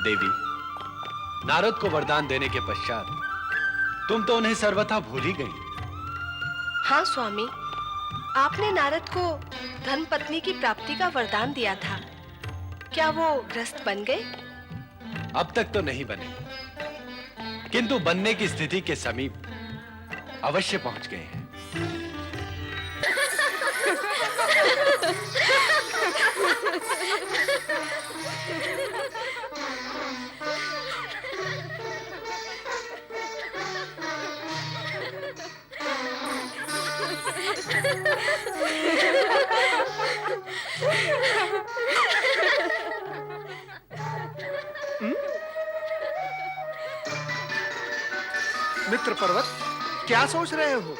देवी, नारद को वरदान देने के पश्चात तुम तो उन्हें सर्वथा भूल ही गई। हाँ स्वामी, आपने नारद को धर्मपत्नी की प्राप्ति का वरदान दिया था। क्या वो ग्रस्त बन गए? अब तक तो नहीं बने, किंतु बनने की स्थिति के समीप अवश्य पहुंच गए हैं। मित्र पर्वत, क्या सोच रहे हो?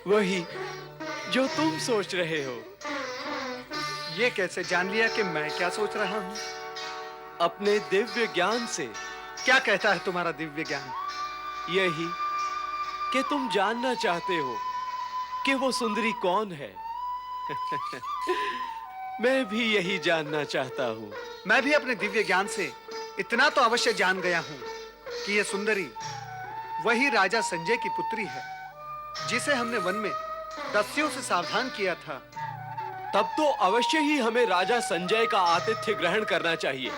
वही जो तुम सोच रहे हो। ये कैसे जान लिया कि मैं क्या सोच रहा हूं? अपने दिव्य ज्ञान से। क्या कहता है तुम्हारा दिव्य ज्ञान? यही कि तुम जानना चाहते हो कि वो सुंदरी कौन है। मैं भी यही जानना चाहता हूं। मैं भी अपने दिव्य ज्ञान से इतना तो अवश्य जान गया हूं कि ये सुंदरी वही राजा संजय की पुत्री है, जिसे हमने वन में दस्युओं से सावधान किया था। तब तो अवश्य ही हमें राजा संजय का आतिथ्य ग्रहण करना चाहिए।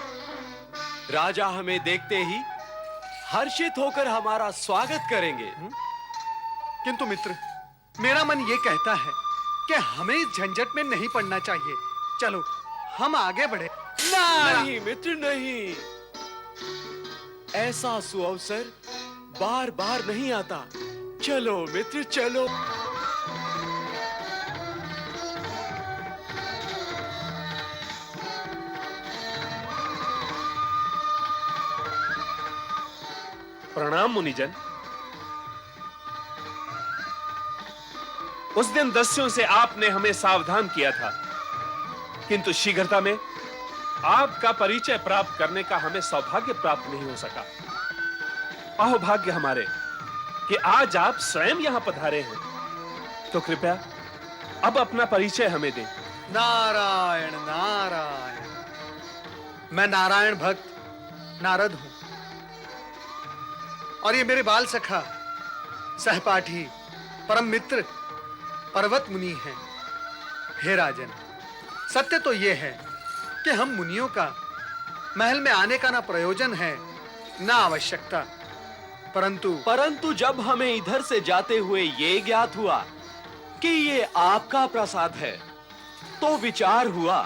राजा हमें देखते ही हर्षित होकर हमारा स्वागत करेंगे। किंतु मित्र, मेरा मन ये कहता है कि हमें इस झंझट में नहीं पड़ना चाहिए। चलो हम आगे बढ़े। नहीं मित्र, नहीं। ऐसा सुअवसर बार बार नहीं आता। चलो मित्र, चलो। प्रणाम मुनिजन। उस दिन दस्युओं से आपने हमें सावधान किया था, किंतु शीघ्रता में आपका परिचय प्राप्त करने का हमें सौभाग्य प्राप्त नहीं हो सका। अहोभाग्य हमारे कि आज आप स्वयं यहां पधारे हैं। तो कृपया अब अपना परिचय हमें दें। नारायण नारायण। मैं नारायण भक्त नारद हूं, और ये मेरे बाल सखा, सहपाठी, परम मित्र पर्वत मुनि हैं। हे राजन, सत्य तो यह है कि हम मुनियों का महल में आने का ना प्रयोजन है ना आवश्यकता, परंतु जब हमें इधर से जाते हुए ये ज्ञात हुआ कि ये आपका प्रसाद है, तो विचार हुआ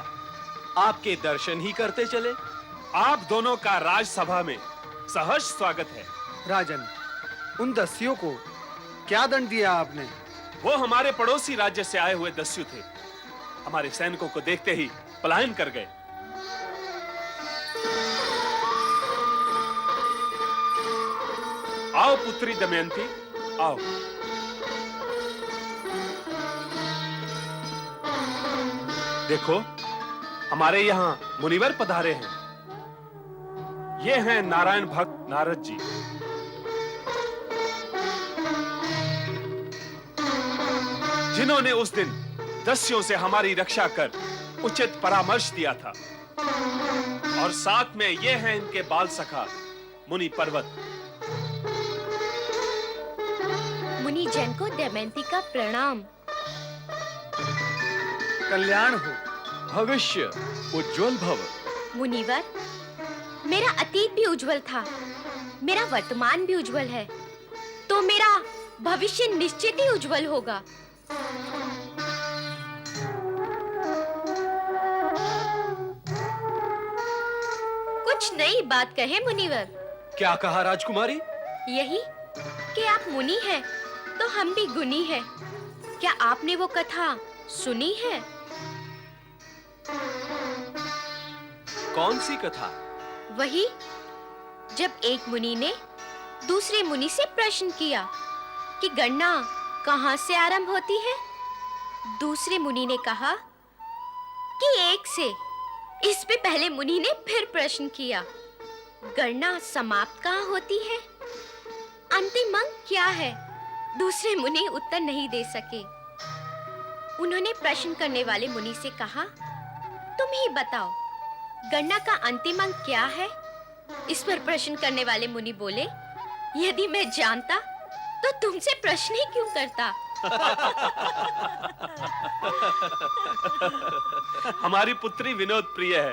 आपके दर्शन ही करते चले। आप दोनों का राजसभा में सहर्ष स्वागत है। राजन, उन दस्युओं को क्या दंड दिया आपने? वो हमारे पड़ोसी राज्य से आए हुए दस्यु थे। हमारे सैनिकों को देखते ही पलायन कर गए। आओ पुत्री दमयंती, आओ। देखो, हमारे यहां मुनिवर पधारे हैं। ये हैं नारायण भक्त नारद जी। जिन्होंने उस दिन दस्युओं से हमारी रक्षा कर उचित परामर्श दिया था। और साथ में ये हैं इनके बाल सखा मुनि पर्वत। मुनि जन को दमयंती का प्रणाम। कल्याण हो। भविष्य उज्जवल भव। मुनिवर, मेरा अतीत भी उज्जवल था, मेरा वर्तमान भी उज्जवल है, तो मेरा भविष्य निश्चित ही उज्जवल होगा। कुछ नई बात कहे मुनिवर। क्या कहा राजकुमारी? यही कि आप मुनि हैं तो हम भी गुणी हैं। क्या आपने वो कथा सुनी है? कौन सी कथा? वही जब एक मुनि ने दूसरे मुनि से प्रश्न किया कि गणना कहां से आरंभ होती है। दूसरे मुनि ने कहा कि एक से। इस पे पहले मुनि ने फिर प्रश्न किया, गणना समाप्त कहां होती है? अंतिम अंक क्या है? दूसरे मुनि उत्तर नहीं दे सके। उन्होंने प्रश्न करने वाले मुनि से कहा, तुम ही बताओ, गणना का अंतिम अंक क्या है? इस पर प्रश्न करने वाले मुनि बोले, यदि मैं जानता तो तुमसे प्रश्न ही क्यों करता। हमारी पुत्री विनोद प्रिय है,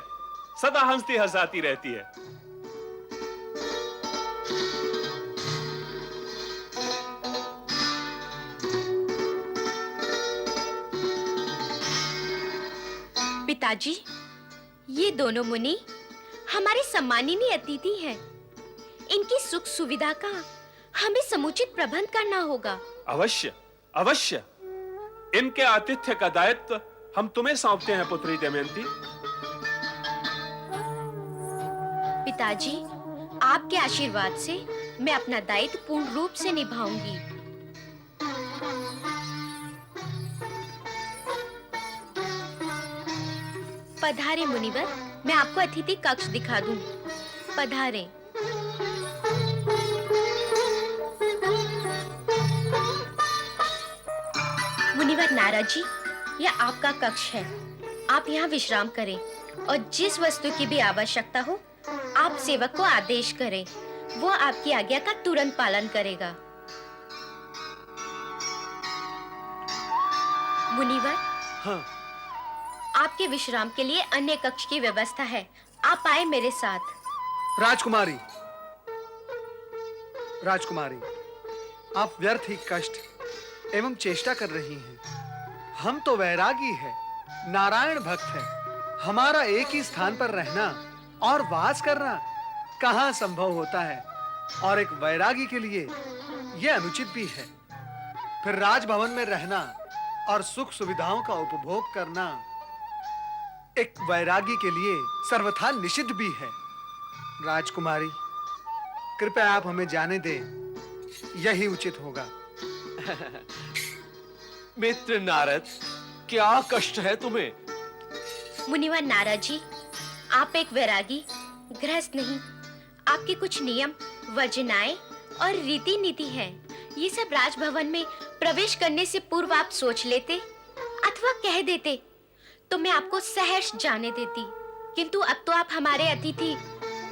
सदा हंसती हंसाती रहती है। पिताजी, ये दोनों मुनि हमारे सम्माननीय अतिथि हैं। इनकी सुख सुविधा का हमें समुचित प्रबंध करना होगा। अवश्य अवश्य, इनके आतिथ्य का दायित्व हम तुम्हें सौंपते हैं पुत्री दमयंती। पिताजी, आपके आशीर्वाद से मैं अपना दायित्व पूर्ण रूप से निभाऊंगी। पधारे मुनिवर, मैं आपको अतिथि कक्ष दिखा दूं। पधारे। मुनिवर नारद जी, यह आपका कक्ष है। आप यहाँ विश्राम करें और जिस वस्तु की भी आवश्यकता हो आप सेवक को आदेश करें, वो आपकी आज्ञा का तुरंत पालन करेगा। मुनिवर, हाँ, आपके विश्राम के लिए अन्य कक्ष की व्यवस्था है, आप आए मेरे साथ। राजकुमारी, राजकुमारी, आप व्यर्थ ही कष्ट एवं चेष्टा कर रही हैं। हम तो वैरागी हैं, नारायण भक्त हैं। हमारा एक ही स्थान पर रहना और वास करना कहाँ संभव होता है, और एक वैरागी के लिए यह अनुचित भी है। फिर राजभवन में रहना और सुख सुविधाओं का उपभोग करना एक वैरागी के लिए सर्वथा निषिद्ध भी है। राजकुमारी, कृपया आप हमें जाने दें, यही उचित होगा। मित्र नारद, क्या कष्ट है तुम्हें? मुनिवर नारद जी, आप एक वैरागी, गृहस्थ नहीं। आपके कुछ नियम, वर्जनाएं और रीति नीति हैं। ये सब राजभवन में प्रवेश करने से पूर्व आप सोच लेते अथवा कह देते तो मैं आपको सहर्ष जाने देती, किंतु अब तो आप हमारे अतिथि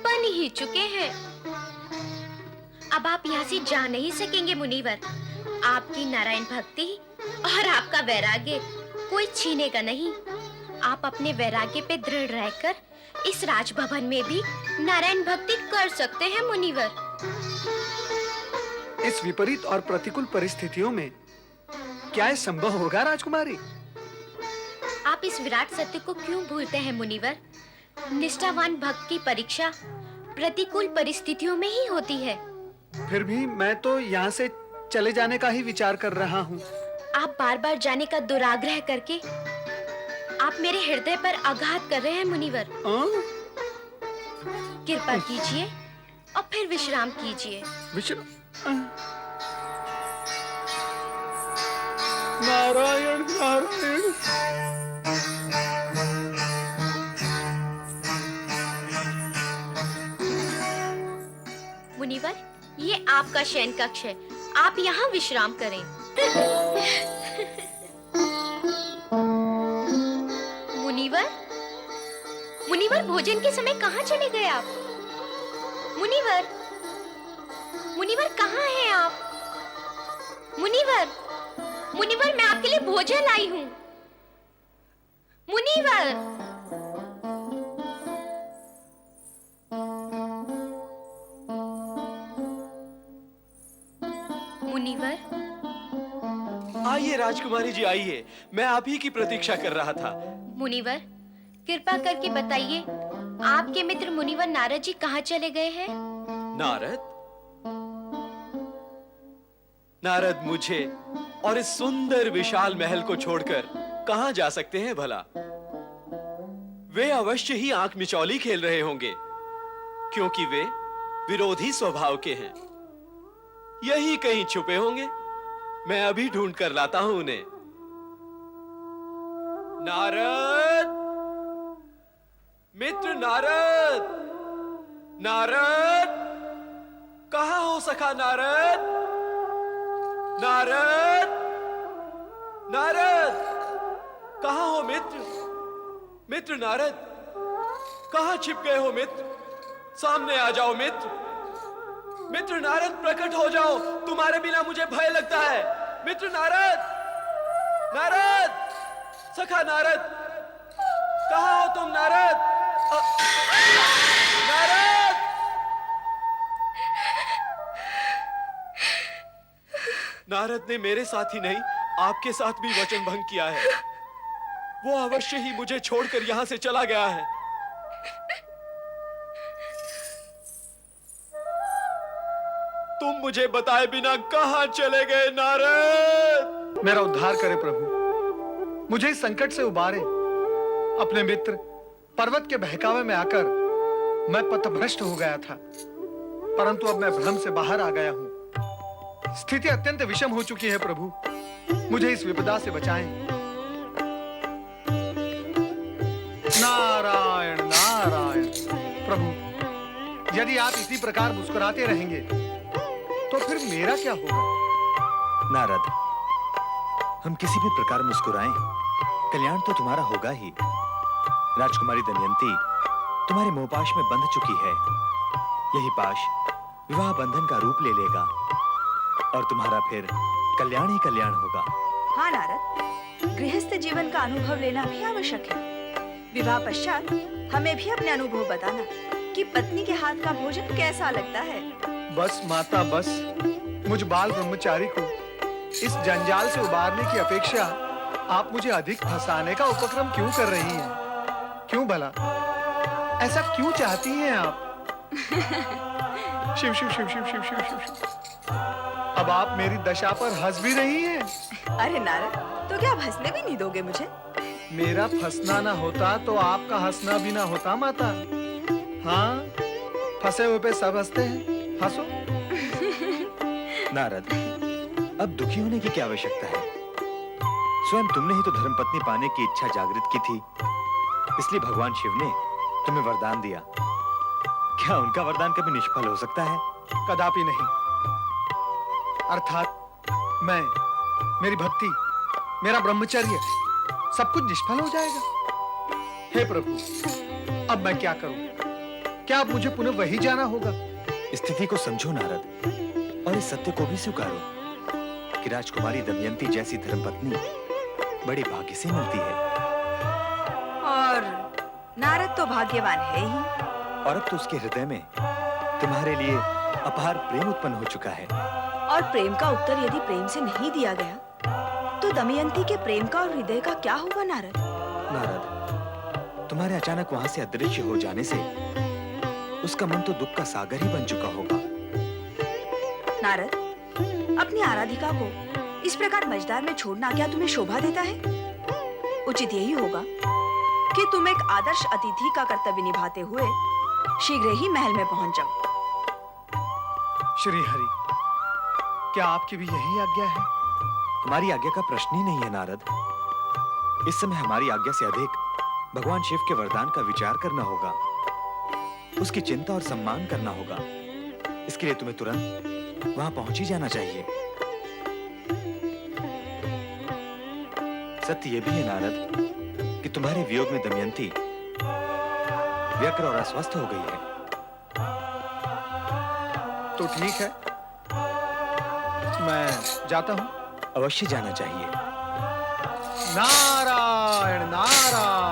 बन ही चुके हैं। अब आप यहाँ से जा नहीं सकेंगे मुनिवर। आपकी नारायण भक्ति और आपका वैराग्य कोई छीनेगा नहीं। आप अपने वैराग्य पे दृढ़ रहकर इस राजभवन में भी नारायण भक्ति कर सकते हैं मुनिवर। इस विपरीत और प्रतिकूल परिस्थितियों में क्या यह संभव होगा राजकुमारी? आप इस विराट सत्य को क्यों भूलते हैं मुनिवर? निष्ठावान भक्त की परीक्षा प्रतिकूल परिस्थितियों में ही होती है। फिर भी मैं तो यहाँ से चले जाने का ही विचार कर रहा हूँ। आप बार बार जाने का दुराग्रह करके आप मेरे हृदय पर आघात कर रहे हैं मुनिवर। कृपा कीजिए और फिर विश्राम कीजिए। नारायण नारायण। मुनिवर, ये आपका शयन कक्ष है, आप यहाँ विश्राम करें। मुनिवर, मुनिवर, भोजन के समय कहाँ चले गए आप? मुनिवर, मुनिवर कहाँ हैं आप? मुनिवर, मुनिवर, मैं आपके लिए भोजन लाई हूँ। मुनिवर, मुनिवर, आइए राजकुमारी जी, आइए। मैं आप ही की प्रतीक्षा कर रहा था। मुनिवर, कृपा करके बताइए, आपके मित्र मुनिवर नारद जी कहाँ चले गए हैं? नारद? नारद मुझे और इस सुंदर विशाल महल को छोड़कर कहां जा सकते हैं भला? वे अवश्य ही आंख मिचौली खेल रहे होंगे, क्योंकि वे विरोधी स्वभाव के हैं। यही कहीं छुपे होंगे। मैं अभी ढूंढ कर लाता हूं उन्हें। नारद, मित्र नारद, नारद, कहां हो सखा नारद? नारद, नारद, कहां हो मित्र? मित्र नारद, कहां छिप गए हो मित्र? सामने आ जाओ मित्र। मित्र नारद, प्रकट हो जाओ, तुम्हारे बिना मुझे भय लगता है। मित्र नारद, नारद, सखा नारद, कहाँ हो तुम नारद? नारद! नारद ने मेरे साथ ही नहीं, आपके साथ भी वचन भंग किया है। वो अवश्य ही मुझे छोड़कर यहां से चला गया है। तुम मुझे बताए बिना कहां चले गए नारद? मेरा उद्धार करे प्रभु, मुझे इस संकट से उबारे। अपने मित्र पर्वत के बहकावे में आकर मैं पथभ्रष्ट हो गया था, परंतु अब मैं भ्रम से बाहर आ गया हूं। स्थिति अत्यंत विषम हो चुकी है प्रभु, मुझे इस विपदा से बचाएं। नारायण नारायण। प्रभु, यदि आप इसी प्रकार मुस्कुराते रहेंगे तो फिर मेरा क्या होगा? नारद, हम किसी भी प्रकार मुस्कुराएं, कल्याण तो तुम्हारा होगा ही। राजकुमारी दमयंती तुम्हारे मोहपाश में बंध चुकी है। यही पाश विवाह बंधन का रूप ले लेगा और तुम्हारा फिर कल्याण ही कल्याण होगा। हाँ नारद, गृहस्थ जीवन का अनुभव लेना भी आवश्यक है। विवाह पश्चात हमें भी अपने अनुभव बताना कि पत्नी के हाथ का भोजन कैसा लगता है। बस माता बस, मुझ बाल ब्रह्मचारी को इस जंजाल से उबारने की अपेक्षा आप मुझे अधिक फंसाने का उपक्रम क्यों कर रही हैं? क्यों भला? ऐसा क्यों चाहती हैं आप? शिव शिव शिव शिव शिव शिव शिव शिव। अब आप मेरी दशा पर हंस भी रही हैं। अरे नारद, तो क्या आप हंसने भी नहीं दोगे मुझे? मेरा फंसना ना होता तो आपका हंसना भी ना होता माता। हाँ, फंसे हुए पे सब हंसते हैं, हंसो। नारद, अब दुखी होने की क्या आवश्यकता है? स्वयं तुमने ही तो धर्मपत्नी पाने की इच्छा जागृत की थी, इसलिए भगवान शिव ने तुम्हें वरदान दिया। क्या उनका वरदान कभी निष्फल हो सकता है? कदापि नहीं। अर्थात मैं, मेरी भक्ति, मेरा ब्रह्मचर्य सब कुछ निष्फल हो जाएगा। हे प्रभु, अब मैं क्या करूं? क्या अब मुझे पुनः वही जाना होगा? स्थिति को समझो नारद, और इस सत्य को भी स्वीकारो कि राजकुमारी दमयंती जैसी धर्मपत्नी बड़े भाग्य से मिलती है। और नारद तो भाग्यवान है ही। और अब तो उसके हृदय में तुम्हारे लिए अपार प्रेम उत्पन्न हो चुका है। और प्रेम का उत्तर यदि प्रेम से नहीं दिया गया तो दमयंती के प्रेम का और हृदय का क्या होगा नारद? नारद, तुम्हारे अचानक वहां से अदृश्य हो जाने से उसका मन तो दुख का सागर ही बन चुका होगा। नारद, अपनी आराधिका को इस प्रकार मझधार में छोड़ना क्या तुम्हें शोभा देता है? उचित यही होगा कि तुम एक आदर्श अतिथि का कर्तव्य निभाते हुए शीघ्र ही महल में पहुंच जाओ। श्री हरि, क्या आपकी भी यही आज्ञा है? हमारी आज्ञा का प्रश्न ही नहीं है नारद। इस समय हमारी आज्ञा से अधिक भगवान शिव के वरदान का विचार करना होगा, उसकी चिंता और सम्मान करना होगा। इसके लिए तुम्हें तुरंत वहां पहुंच ही जाना चाहिए। सत्य यह भी है नारद कि तुम्हारे वियोग में दमयंती व्यग्र और अस्वस्थ हो गई है। तो ठीक है, मैं जाता हूं। अवश्य जाना चाहिए। नारायण नारायण।